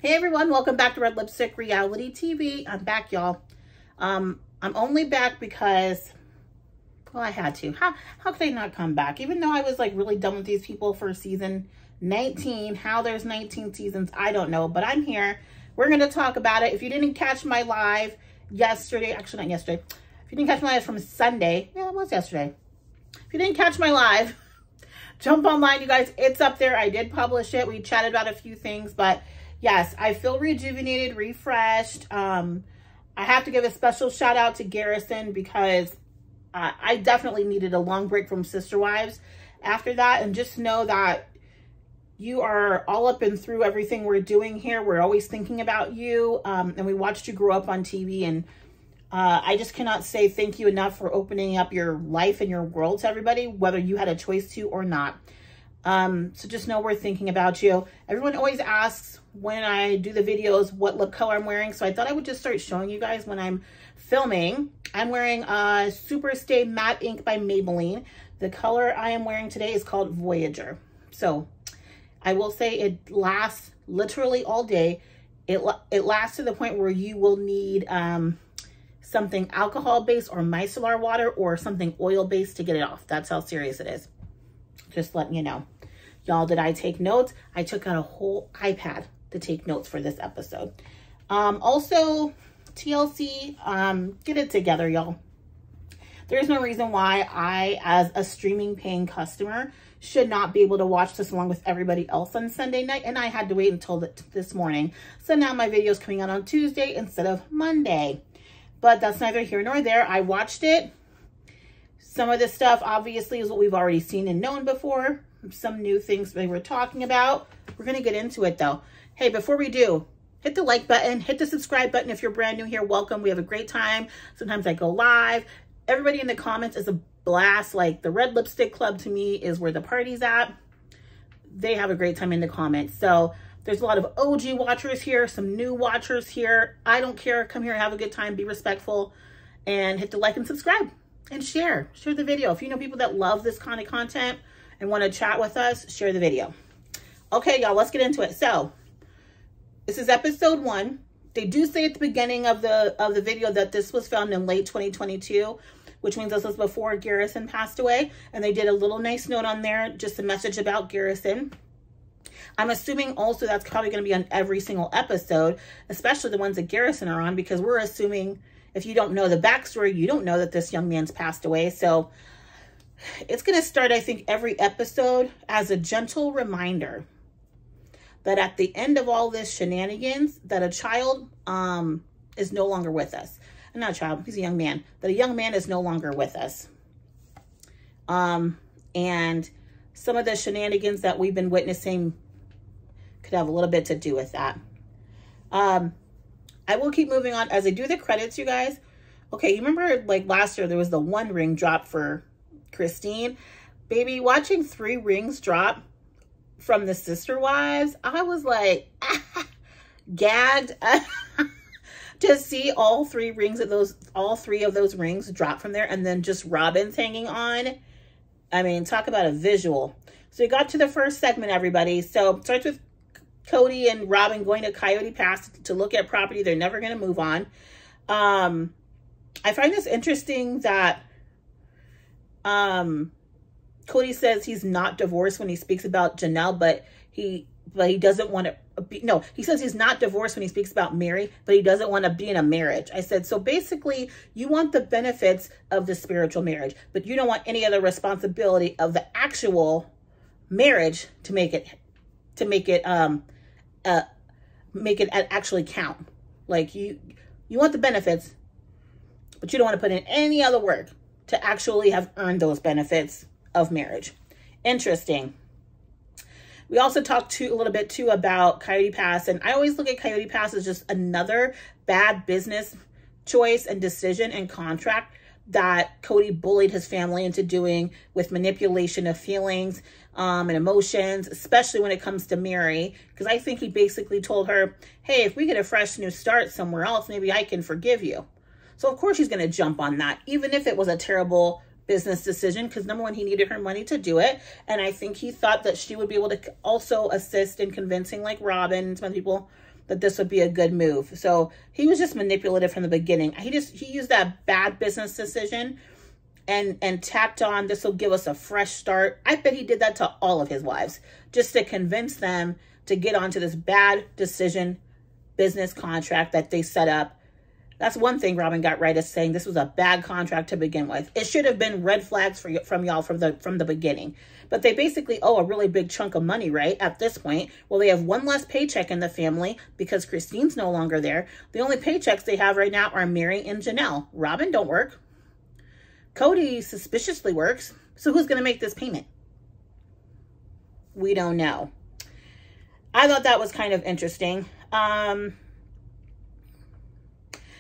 Hey everyone, welcome back to Red Lipstick Reality TV. I'm back, y'all. I'm only back because, well, I had to. How could I not come back? Even though I was like really done with these people for season 19. How there's 19 seasons, I don't know, but I'm here. We're going to talk about it. If you didn't catch my live yesterday, actually not yesterday. If you didn't catch my live from Sunday, yeah, it was yesterday. If you didn't catch my live, jump online, you guys. It's up there. I did publish it. We chatted about a few things, but yes, I feel rejuvenated, refreshed. I have to give a special shout out to Garrison because I definitely needed a long break from Sister Wives after that. And just know that you are all up and through everything we're doing here. We're always thinking about you. And we watched you grow up on TV. And I just cannot say thank you enough for opening up your life and your world to everybody, whether you had a choice to or not. So just know we're thinking about you. Everyone always asks when I do the videos what lip color I'm wearing. So I thought I would just start showing you guys when I'm filming. I'm wearing Super Stay Matte Ink by Maybelline. The color I am wearing today is called Voyager. So I will say it lasts literally all day. It lasts to the point where you will need something alcohol-based or micellar water or something oil-based to get it off. That's how serious it is. Just letting you know. Y'all, did I take notes? I took out a whole iPad to take notes for this episode. Also, TLC, get it together, y'all. There's no reason why I, as a streaming paying customer, should not be able to watch this along with everybody else on Sunday night. And I had to wait until this morning. So now my video is coming out on Tuesday instead of Monday. But that's neither here nor there. I watched it. Some of this stuff obviously is what we've already seen and known before. Some new things they were talking about. We're going to get into it though. Hey, before we do, hit the like button, hit the subscribe button. If you're brand new here, welcome. We have a great time. Sometimes I go live. Everybody in the comments is a blast. Like the Red Lipstick Club to me is where the party's at. They have a great time in the comments. So there's a lot of OG watchers here, some new watchers here. I don't care. Come here and have a good time. Be respectful and hit the like and subscribe and share. Share the video. If you know people that love this kind of content and want to chat with us, share the video. Okay, y'all, let's get into it. So this is episode 1. They do say at the beginning of the video that this was filmed in late 2022, which means this was before Garrison passed away. And they did a little nice note on there, just a message about Garrison. I'm assuming also that's probably going to be on every single episode, especially the ones that Garrison are on, because we're assuming if you don't know the backstory, you don't know that this young man's passed away. So it's going to start, I think, every episode as a gentle reminder that at the end of all this shenanigans, that a child is no longer with us. Not a child, he's a young man. That a young man is no longer with us. And some of the shenanigans that we've been witnessing could have a little bit to do with that. I will keep moving on as I do the credits, you guys. Okay, you remember like last year there was the 1 ring drop for Christine? Baby, watching 3 rings drop from the Sister Wives, I was like gagged to see all 3 rings of those, all 3 of those rings drop from there, and then just Robin's hanging on. I mean, talk about a visual. So we got to the first segment, everybody. So it starts with Cody and Robin going to Coyote Pass to look at property they're never going to move on. I find this interesting that Cody says he's not divorced when he speaks about Janelle, but he doesn't want to be, no, he says he's not divorced when he speaks about Mary, but he doesn't want to be in a marriage. I said, so basically you want the benefits of the spiritual marriage, but you don't want any other responsibility of the actual marriage to make it actually count. Like you want the benefits, but you don't want to put in any other work to actually have earned those benefits of marriage. Interesting. We also talked a little bit too about Coyote Pass, and I always look at Coyote Pass as just another bad business choice and decision and contract that Cody bullied his family into doing with manipulation of feelings and emotions, especially when it comes to Mary, because I think he basically told her, hey, if we get a fresh new start somewhere else, maybe I can forgive you. So of course she's going to jump on that, even if it was a terrible business decision, because number one, he needed her money to do it. And I think he thought that she would be able to also assist in convincing like Robin and some other people that this would be a good move. So he was just manipulative from the beginning. He used that bad business decision and tacked on, this will give us a fresh start. I bet he did that to all of his wives, just to convince them to get onto this bad decision business contract that they set up. That's one thing Robin got right, is saying this was a bad contract to begin with. It should have been red flags from y'all from the beginning. But they basically owe a really big chunk of money, right, at this point. Well, they have one less paycheck in the family because Christine's no longer there. The only paychecks they have right now are Mary and Janelle. Robin don't work. Cody suspiciously works. So who's going to make this payment? We don't know. I thought that was kind of interesting.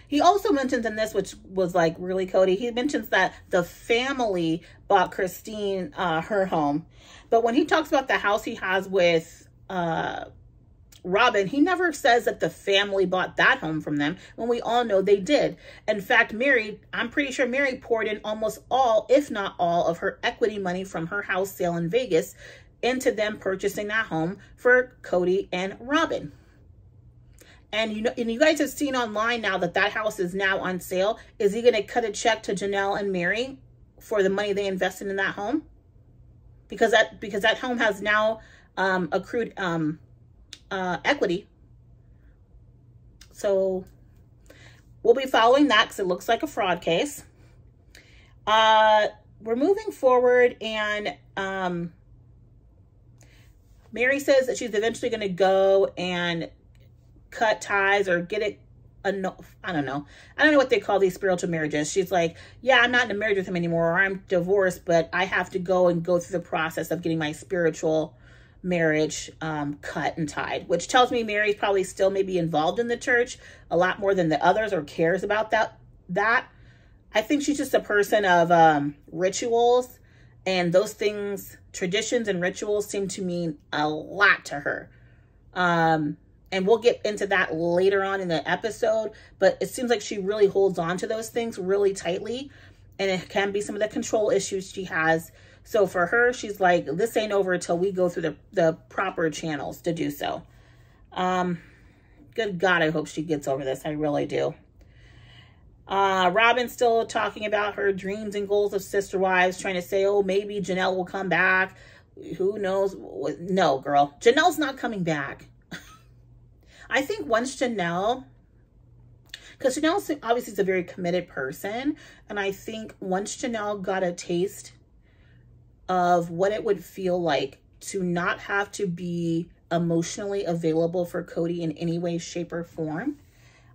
He also mentions in this, which was like really Cody, he mentions that the family bought Christine her home. But when he talks about the house he has with Robin, he never says that the family bought that home from them, when we all know they did. In fact, Mary, I'm pretty sure Mary poured in almost all, if not all, of her equity money from her house sale in Vegas into them purchasing that home for Cody and Robin. And you guys have seen online now that that house is now on sale. Is he going to cut a check to Janelle and Mary for the money they invested in that home? Because that home has now accrued equity. So we'll be following that because it looks like a fraud case. We're moving forward, and Mary says that she's eventually going to go and cut ties or get it. I don't know what they call these spiritual marriages. She's like, yeah, I'm not in a marriage with him anymore, or I'm divorced, but I have to go through the process of getting my spiritual marriage cut and tied, which tells me Mary's probably still maybe involved in the church a lot more than the others, or cares about that. I think she's just a person of rituals, and those things, traditions and rituals, seem to mean a lot to her. And we'll get into that later on in the episode, but it seems like she really holds on to those things really tightly, and it can be some of the control issues she has. So for her, she's like, this ain't over until we go through the proper channels to do so. Good God, I hope she gets over this. I really do. Robin's still talking about her dreams and goals of sister wives, trying to say, oh, maybe Janelle will come back. Who knows? No, girl. Janelle's not coming back. I think once Janelle, because Janelle obviously is a very committed person, and I think once Janelle got a taste of what it would feel like to not have to be emotionally available for Cody in any way, shape, or form,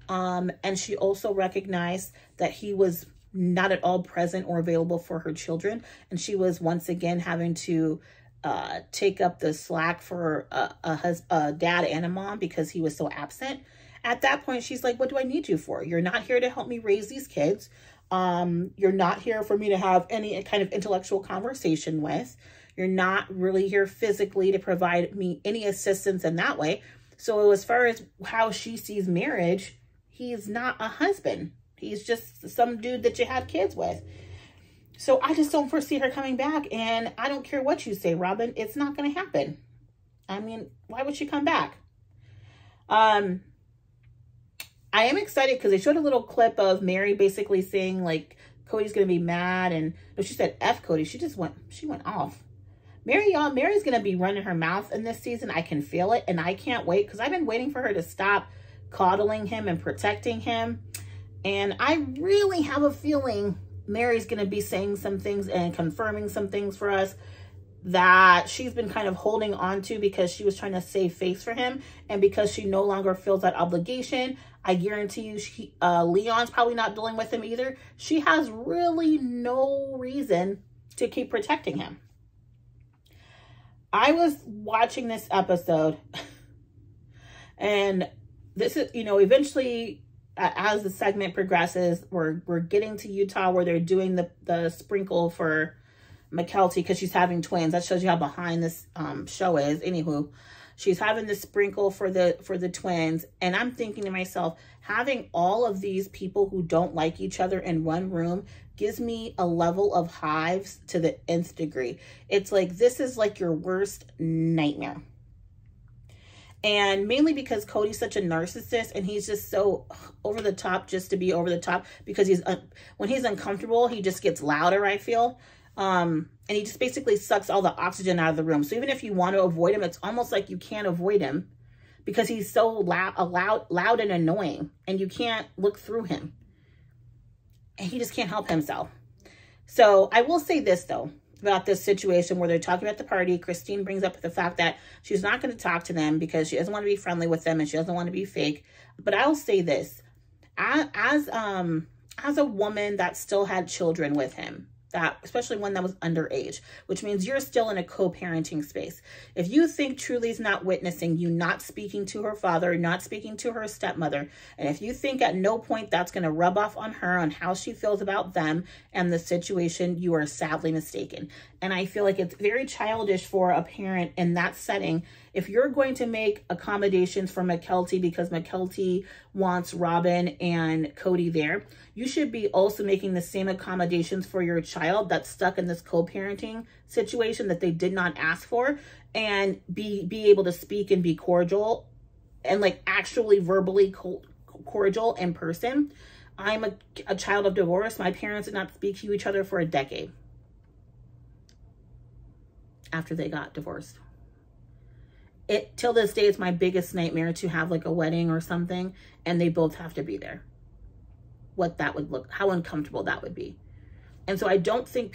and she also recognized that he was not at all present or available for her children, and she was once again having to take up the slack for a dad and a mom because he was so absent. At that point, she's like, what do I need you for? You're not here to help me raise these kids. You're not here for me to have any kind of intellectual conversation with. You're not really here physically to provide me any assistance in that way. So as far as how she sees marriage, he's not a husband. He's just some dude that you have kids with. So I just don't foresee her coming back. And I don't care what you say, Robin. It's not going to happen. I mean, why would she come back? I am excited because they showed a little clip of Mary basically saying, like, Cody's going to be mad. And no, she said F Cody. She went off. Mary's going to be running her mouth in this season. I can feel it. And I can't wait because I've been waiting for her to stop coddling him and protecting him. And I really have a feeling Mary's going to be saying some things and confirming some things for us that she's been kind of holding on to because she was trying to save face for him, and because she no longer feels that obligation. I guarantee you Leon's probably not dealing with him either. She has really no reason to keep protecting him. I was watching this episode and this is, eventually as the segment progresses, we're getting to Utah where they're doing the sprinkle for McKelty because she's having twins. That shows you how behind this show is. Anywho, she's having the sprinkle for the twins, and I'm thinking to myself, having all of these people who don't like each other in one room gives me a level of hives to the nth degree. It's like, this is like your worst nightmare. And mainly because Cody's such a narcissist and he's just so over the top just to be over the top, because when he's uncomfortable, he just gets louder, I feel. And he just basically sucks all the oxygen out of the room. So even if you want to avoid him, it's almost like you can't avoid him because he's so loud and annoying, and you can't look through him. And he just can't help himself. So I will say this, though, about this situation where they're talking about the party. Christine brings up the fact that she's not going to talk to them because she doesn't want to be friendly with them and she doesn't want to be fake. But I'll say this, as a woman that still had children with him, that especially one that was underage, which means you're still in a co-parenting space. If you think Truly's not witnessing you not speaking to her father, not speaking to her stepmother, and if you think at no point that's going to rub off on her, on how she feels about them and the situation, you are sadly mistaken. And I feel like it's very childish for a parent in that setting. If you're going to make accommodations for Mykelti because Mykelti wants Robin and Cody there, you should be also making the same accommodations for your child that's stuck in this co-parenting situation that they did not ask for, and be able to speak and be cordial and like actually verbally cordial in person. I'm a child of divorce. My parents did not speak to each other for a decade after they got divorced. Till this day, it's my biggest nightmare to have like a wedding or something and they both have to be there. What that would look, how uncomfortable that would be. And so I don't think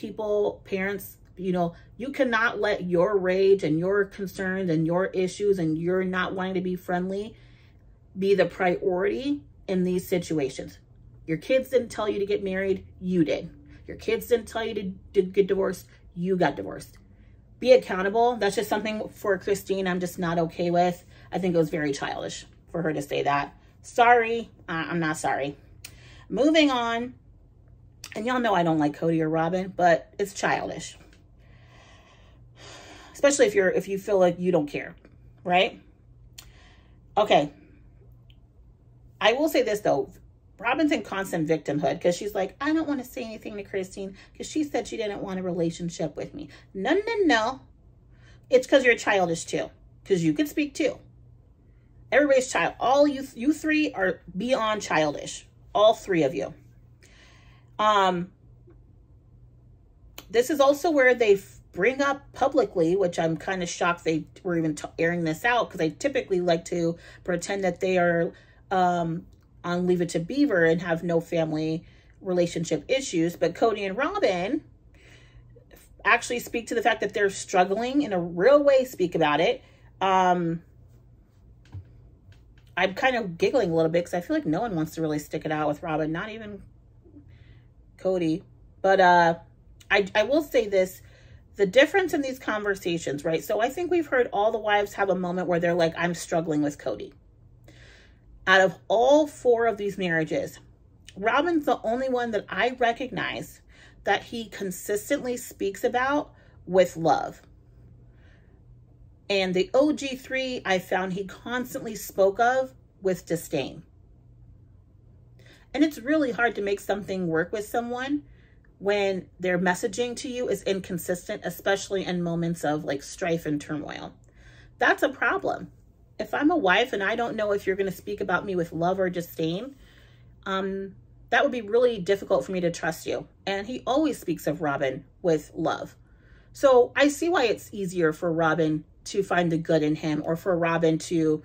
parents, you cannot let your rage and your concerns and your issues and your not wanting to be friendly be the priority in these situations. Your kids didn't tell you to get married, you did. Your kids didn't tell you to get divorced, you got divorced. Be accountable. That's just something for Christine I'm just not okay with. I think it was very childish for her to say that. Sorry, I'm not sorry. Moving on. And y'all know I don't like Cody or Robin, but it's childish. Especially if you feel like you don't care, right? Okay. I will say this though. Robin's in constant victimhood because she's like, I don't want to say anything to Christine because she said she didn't want a relationship with me. No. It's because you're childish too. Because you can speak too. Everybody's child. All you three are beyond childish. All three of you. This is also where they bring up publicly, which I'm kind of shocked they were even airing this out, because they typically like to pretend that they are on Leave It to Beaver and have no family relationship issues. But Cody and Robin actually speak to the fact that they're struggling in a real way, speak about it. I'm kind of giggling a little bit because I feel like no one wants to really stick it out with Robin, not even Cody. But I will say this, the difference in these conversations, right? So I think we've heard all the wives have a moment where they're like, I'm struggling with Cody. Out of all 4 of these marriages, Robin's the only one that I recognize that he consistently speaks about with love. And the OG3, I found he constantly spoke of with disdain. And it's really hard to make something work with someone when their messaging to you is inconsistent, especially in moments of like strife and turmoil. That's a problem. If I'm a wife and I don't know if you're going to speak about me with love or disdain, that would be really difficult for me to trust you. And he always speaks of Robin with love. So I see why it's easier for Robin to find the good in him, or for Robin to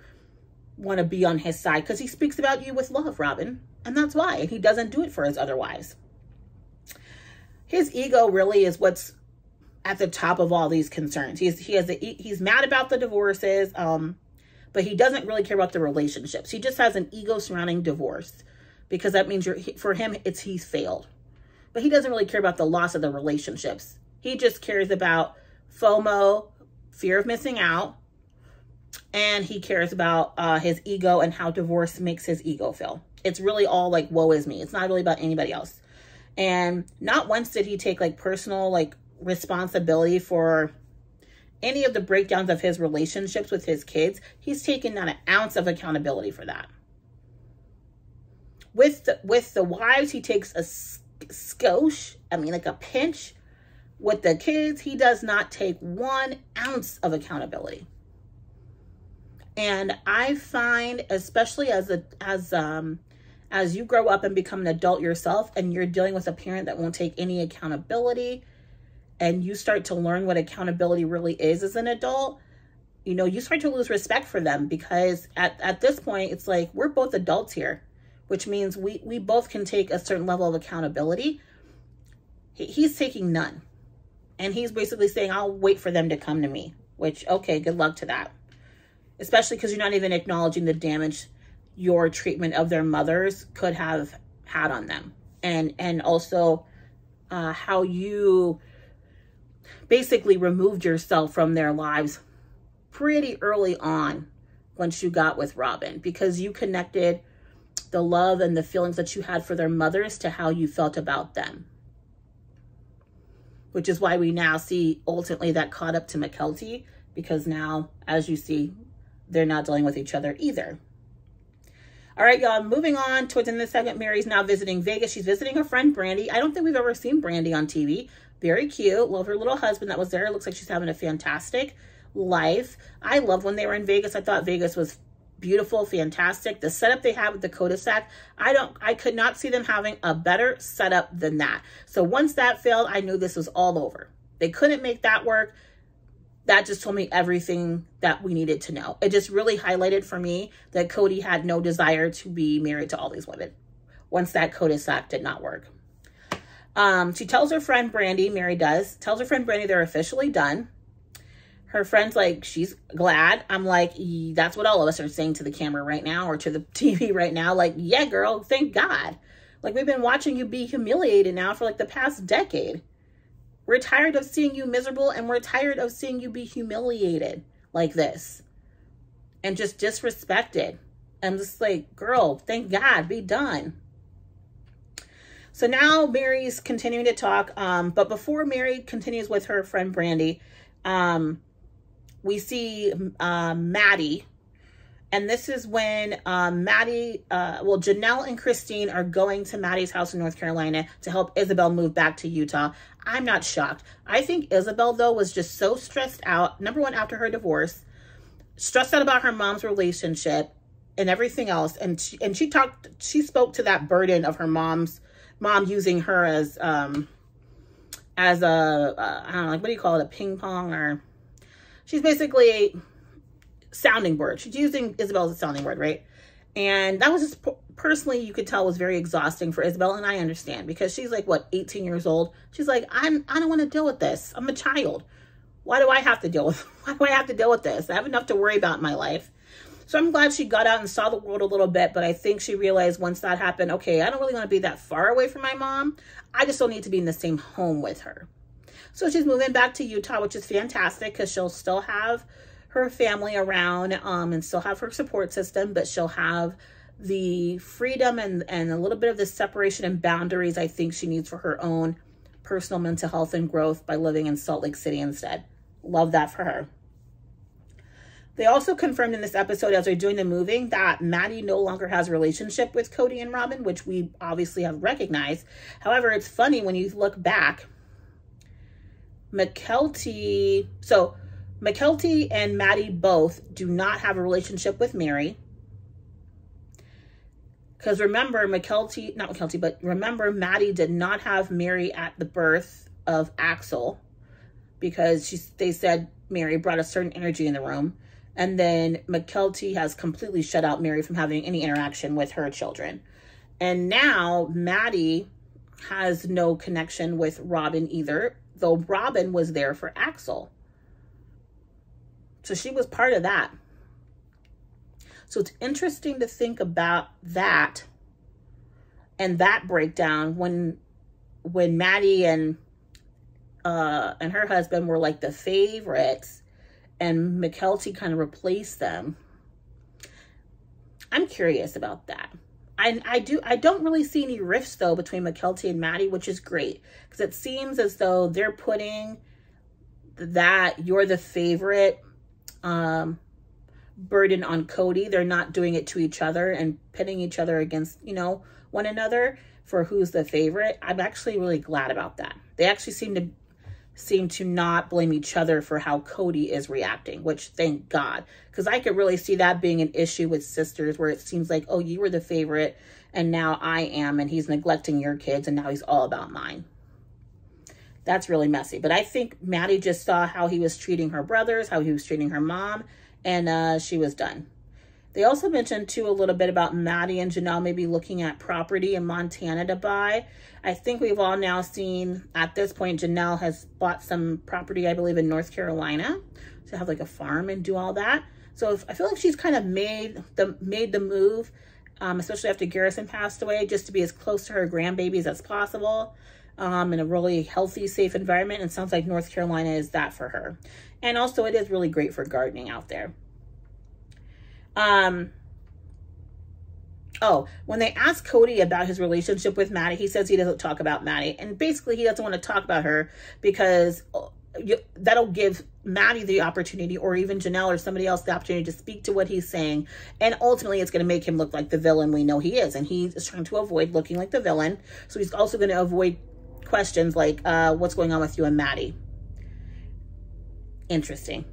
want to be on his side, because he speaks about you with love, Robin. And that's why. And he doesn't do it for his other wives. His ego really is what's at the top of all these concerns. He's mad about the divorces, but he doesn't really care about the relationships. He just has an ego surrounding divorce, because that means for him, he's failed. But he doesn't really care about the loss of the relationships. He just cares about FOMO, fear of missing out, and he cares about his ego and how divorce makes his ego feel. It's really all like, woe is me. It's not really about anybody else. And not once did he take like personal like responsibility for any of the breakdowns of his relationships with his kids. He's taken not an ounce of accountability for that. With the wives, he takes a skosh, like a pinch. With the kids, he does not take 1 ounce of accountability. And I find, especially as you grow up and become an adult yourself, and you're dealing with a parent that won't take any accountability, and you start to learn what accountability really is as an adult, you know, you start to lose respect for them, because at this point, it's like, we're both adults here, which means we both can take a certain level of accountability. He's taking none. And he's basically saying, I'll wait for them to come to me, which, okay, good luck to that. Especially because you're not even acknowledging the damage your treatment of their mothers could have had on them. And also how you basically removed yourself from their lives pretty early on once you got with Robin, because you connected the love and the feelings that you had for their mothers to how you felt about them. Which is why we now see ultimately that caught up to Mykelti, because now, as you see, they're not dealing with each other either. All right, y'all, moving on towards the end of the segment. Mary's now visiting Vegas. She's visiting her friend Brandy. I don't think we've ever seen Brandy on TV. Very cute. Love her little husband that was there. Looks like she's having a fantastic life. I love when they were in Vegas. I thought Vegas was beautiful, fantastic. The setup they had with the cul-de-sac, I could not see them having a better setup than that. So once that failed, I knew this was all over. They couldn't make that work. That just told me everything that we needed to know. It just really highlighted for me that Cody had no desire to be married to all these women once that cul-de-sac did not work. She tells her friend Brandy, Mary does, tells her friend Brandy they're officially done. Her friend's like, she's glad. I'm like, that's what all of us are saying to the camera right now, or to the TV right now. Like, yeah, girl, thank God. Like, we've been watching you be humiliated now for like the past decade. We're tired of seeing you miserable, and we're tired of seeing you be humiliated like this and just disrespected. I'm just like, girl, thank God, be done. So now Mary's continuing to talk. But before Mary continues with her friend Brandy, we see Maddie. And this is when Maddie, Janelle and Christine are going to Maddie's house in North Carolina to help Isabel move back to Utah. I'm not shocked. I think Isabel, though, was just so stressed out. Number one, after her divorce, stressed out about her mom's relationship and everything else. And she spoke to that burden of her mom using her as a, I don't know, like, what do you call it? A ping pong, or she's basically sounding board. She's using Isabel as a sounding board, right? And that was just personally, you could tell, was very exhausting for Isabel. And I understand, because she's like, what, 18 years old? She's like, I don't want to deal with this. I'm a child. Why do I have to deal with this? I have enough to worry about in my life. So I'm glad she got out and saw the world a little bit. But I think she realized once that happened, okay, I don't really want to be that far away from my mom. I just don't need to be in the same home with her. So she's moving back to Utah, which is fantastic, because she'll still have her family around and still have her support system, but she'll have the freedom and a little bit of the separation and boundaries I think she needs for her own personal mental health and growth by living in Salt Lake City instead. Love that for her. They also confirmed in this episode, as they're doing the moving, that Maddie no longer has a relationship with Cody and Robin, which we obviously have recognized. However, it's funny when you look back, Mykelti and Maddie both do not have a relationship with Mary. Because remember, remember Maddie did not have Mary at the birth of Axel, because they said Mary brought a certain energy in the room. And then Mykelti has completely shut out Mary from having any interaction with her children. And now Maddie has no connection with Robin either, though Robin was there for Axel. So she was part of that. So it's interesting to think about that and that breakdown when Maddie and her husband were like the favorites, and Mykelti kind of replaced them. I'm curious about that. I don't really see any rifts though between Mykelti and Maddie, which is great, because it seems as though they're putting that you're the favorite burden on Cody. They're not doing it to each other and pitting each other against, one another for who's the favorite. I'm actually really glad about that. They actually seem to seem to not blame each other for how Cody is reacting, which thank God, because I could really see that being an issue with sisters where it seems like, oh, you were the favorite and now I am, and he's neglecting your kids and now he's all about mine. That's really messy. But I think Maddie just saw how he was treating her brothers, how he was treating her mom, and she was done. They also mentioned, too, a little bit about Maddie and Janelle maybe looking at property in Montana to buy. I think we've all now seen, at this point, Janelle has bought some property, I believe, in North Carolina to have like a farm and do all that. So I feel like she's kind of made the move, especially after Garrison passed away, just to be as close to her grandbabies as possible in a really healthy, safe environment. And it sounds like North Carolina is that for her. And also, it is really great for gardening out there. Oh, when they asked Cody about his relationship with Maddie, he says he doesn't talk about Maddie. And basically, he doesn't want to talk about her because that'll give Maddie the opportunity, or even Janelle or somebody else, the opportunity to speak to what he's saying. And ultimately, it's going to make him look like the villain we know he is. And he is trying to avoid looking like the villain. So he's also going to avoid questions like, what's going on with you and Maddie? Interesting.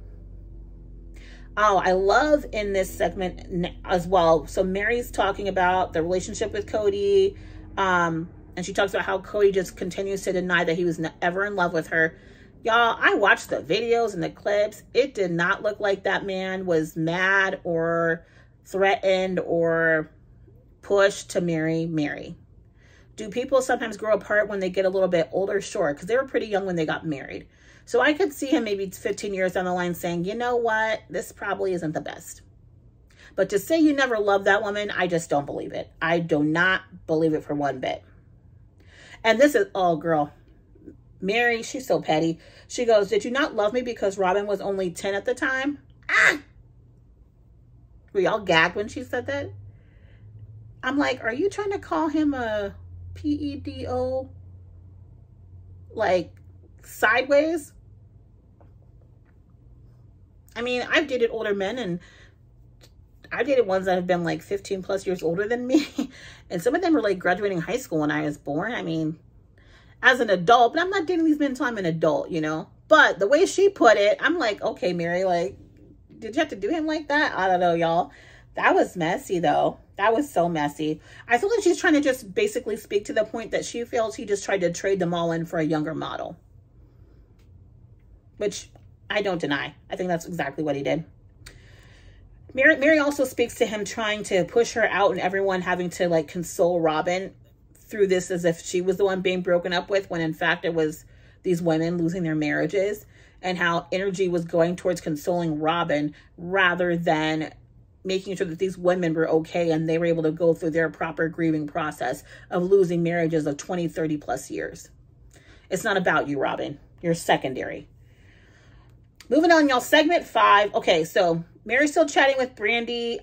Oh, I love in this segment as well. So Mary's talking about the relationship with Cody. And she talks about how Cody just continues to deny that he was ever in love with her. Y'all, I watched the videos and the clips. It did not look like that man was mad or threatened or pushed to marry Mary. Do people sometimes grow apart when they get a little bit older? Sure, because they were pretty young when they got married. So I could see him maybe 15 years down the line saying, you know what, this probably isn't the best. But to say you never loved that woman, I just don't believe it. I do not believe it for one bit. And this is, oh girl, Mary, she's so petty. She goes, did you not love me because Robin was only 10 at the time? Ah! Were y'all gagged when she said that? I'm like, are you trying to call him a pedo? Like, sideways? I mean, I've dated older men, and I've dated ones that have been like 15 plus years older than me. And some of them were like graduating high school when I was born. I mean, as an adult, but I'm not dating these men until I'm an adult, you know? But the way she put it, I'm like, okay, Mary, like, did you have to do him like that? I don't know, y'all. That was messy, though. That was so messy. I feel like she's trying to just basically speak to the point that she feels he just tried to trade them all in for a younger model. Which I don't deny. I think that's exactly what he did. Mary also speaks to him trying to push her out and everyone having to like console Robin through this as if she was the one being broken up with, when in fact it was these women losing their marriages, and how energy was going towards consoling Robin rather than making sure that these women were okay and they were able to go through their proper grieving process of losing marriages of 20, 30 plus years. It's not about you, Robin. You're secondary. Moving on, y'all, segment 5. Okay, so Mary's still chatting with Brandy.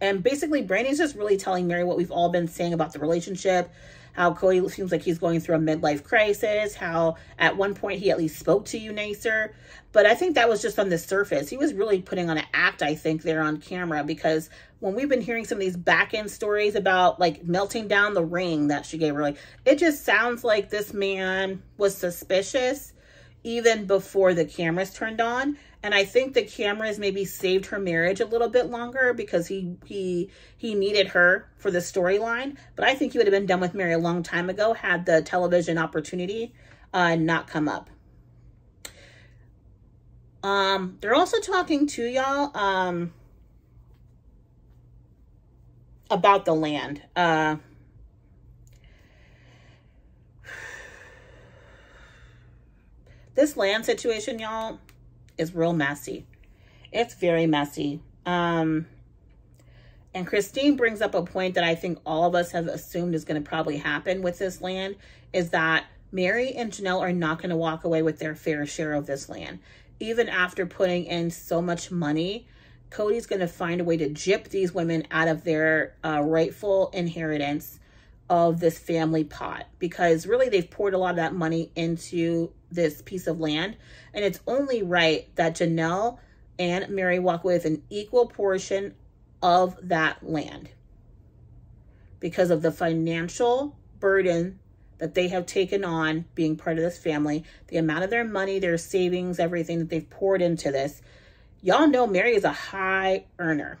And basically, Brandy's just really telling Mary what we've all been saying about the relationship. How Cody seems like he's going through a midlife crisis. How at one point he at least spoke to you nicer. But I think that was just on the surface. He was really putting on an act, I think, there on camera. Because when we've been hearing some of these back-end stories about, like, melting down the ring that she gave her, like, it just sounds like this man was suspicious even before the cameras turned on. And I think the cameras maybe saved her marriage a little bit longer because he needed her for the storyline. But I think he would have been done with Mary a long time ago had the television opportunity not come up. They're also talking to y'all about the land. This land situation, y'all, is real messy. It's very messy. And Christine brings up a point that I think all of us have assumed is going to probably happen with this land, is that Mary and Janelle are not going to walk away with their fair share of this land. Even after putting in so much money, Cody's going to find a way to gyp these women out of their rightful inheritance of this family pot, because really they've poured a lot of that money into this piece of land, and it's only right that Janelle and Mary walk away with an equal portion of that land because of the financial burden that they have taken on being part of this family, the amount of their money, their savings, everything that they've poured into this. Y'all know Mary is a high earner.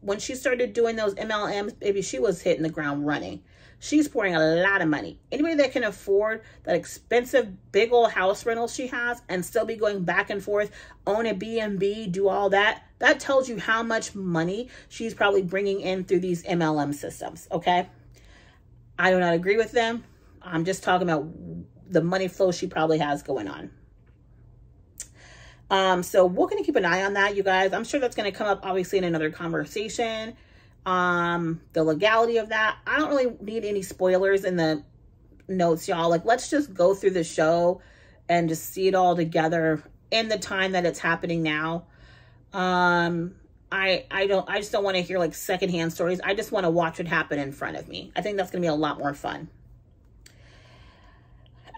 When she started doing those MLMs, baby, she was hitting the ground running. She's pouring a lot of money. Anybody that can afford that expensive big old house rental she has and still be going back and forth, own a B&B, do all that, that tells you how much money she's probably bringing in through these MLM systems, okay? I do not agree with them. I'm just talking about the money flow she probably has going on. So we're going to keep an eye on that, you guys. I'm sure that's going to come up, obviously, in another conversation. The legality of that. I don't really need any spoilers in the notes, y'all. Like, let's just go through the show and just see it all together in the time that it's happening now. I just don't want to hear like secondhand stories. I just want to watch it happen in front of me. I think that's going to be a lot more fun.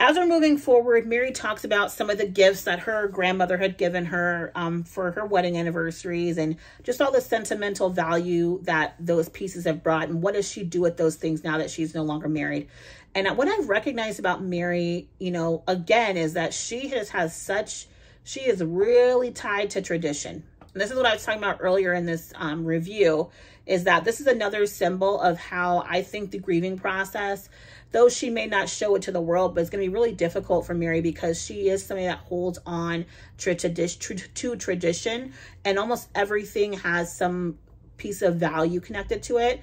As we're moving forward, Mary talks about some of the gifts that her grandmother had given her for her wedding anniversaries and just all the sentimental value that those pieces have brought. And what does she do with those things now that she's no longer married? And what I've recognized about Mary, you know, again, is that she is really tied to tradition. And this is what I was talking about earlier in this review, is that this is another symbol of how I think the grieving process, though she may not show it to the world, but it's going to be really difficult for Mary because she is somebody that holds on to tradition, and almost everything has some piece of value connected to it.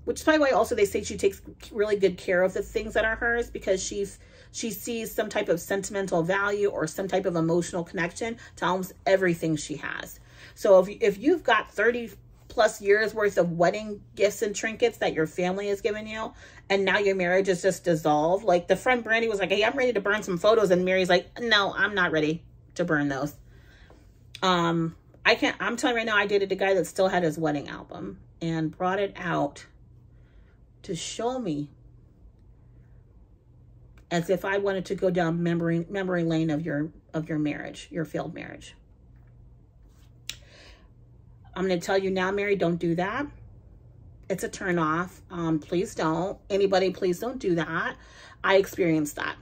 Which is probably why also they say she takes really good care of the things that are hers, because she sees some type of sentimental value or some type of emotional connection to almost everything she has. So if you've got 30 plus years worth of wedding gifts and trinkets that your family has given you, and now your marriage is just dissolved. Like the friend Brandy was like, hey, I'm ready to burn some photos. And Mary's like, no, I'm not ready to burn those. I'm telling you right now, I dated a guy that still had his wedding album and brought it out to show me as if I wanted to go down memory lane of your marriage, your failed marriage. I'm going to tell you now, Mary, don't do that. It's a turn off. Please don't. Anybody, please don't do that. I experienced that.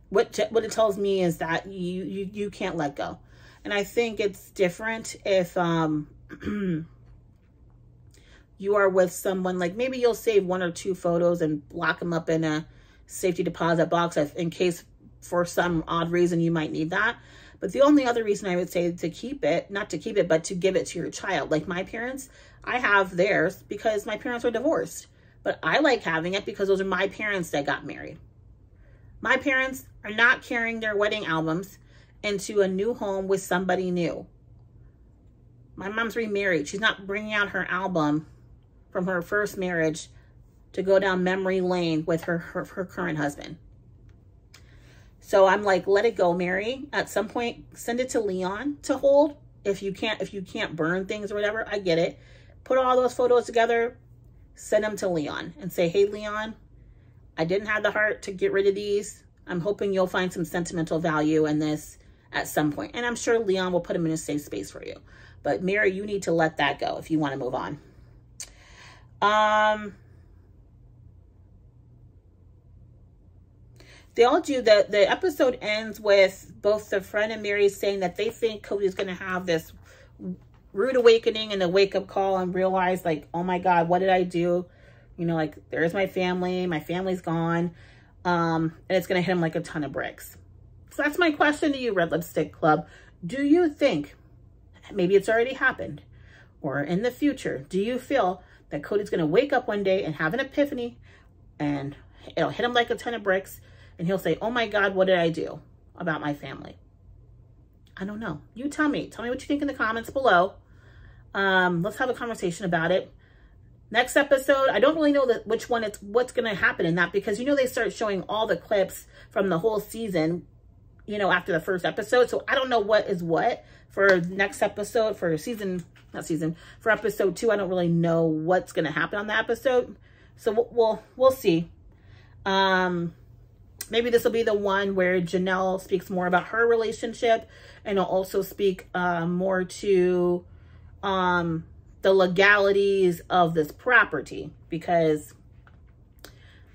What it tells me is that you can't let go. And I think it's different if you are with someone, like maybe you'll save 1 or 2 photos and lock them up in a safety deposit box in case for some odd reason you might need that. But the only other reason I would say to keep it, not to keep it, but to give it to your child. Like my parents, I have theirs because my parents were divorced. But I like having it because those are my parents that got married. My parents are not carrying their wedding albums into a new home with somebody new. My mom's remarried. She's not bringing out her album from her first marriage to go down memory lane with her current husband. So I'm like, let it go, Mary. At some point, send it to Leon to hold. If you can't burn things or whatever, I get it. Put all those photos together, send them to Leon and say, hey, Leon, I didn't have the heart to get rid of these. I'm hoping you'll find some sentimental value in this at some point. And I'm sure Leon will put them in a safe space for you. But Mary, you need to let that go if you want to move on. They all do. The episode ends with both the friend and Mary saying that they think Cody's going to have this rude awakening and a wake-up call and realize, like, oh my God, what did I do? You know, like, there's my family's gone. And it's going to hit him like a ton of bricks. So that's my question to you, Red Lipstick Club. Do you think, maybe it's already happened, or in the future, do you feel that Cody's going to wake up one day and have an epiphany and it'll hit him like a ton of bricks and he'll say, oh my God, what did I do about my family? I don't know. You tell me. Tell me what you think in the comments below. Let's have a conversation about it. Next episode, I don't really know which one what's going to happen in that, because, you know, they start showing all the clips from the whole season, you know, after the first episode. So I don't know what is what for next episode, for for episode 2. I don't really know what's going to happen on that episode. So we'll see. Maybe this will be the one where Janelle speaks more about her relationship, and will also speak more to the legalities of this property, because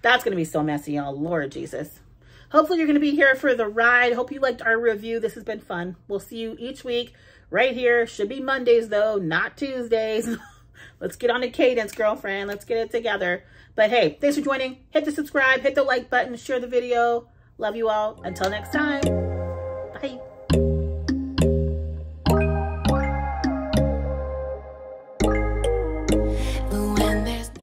That's going to be so messy, y'all. Lord Jesus. Hopefully you're going to be here for the ride. Hope you liked our review. This has been fun. We'll see you each week right here. Should be Mondays, though, not Tuesdays. Let's get on a cadence, girlfriend. Let's get it together. But hey, thanks for joining. Hit the subscribe, hit the like button, share the video. Love you all. Until next time. Bye.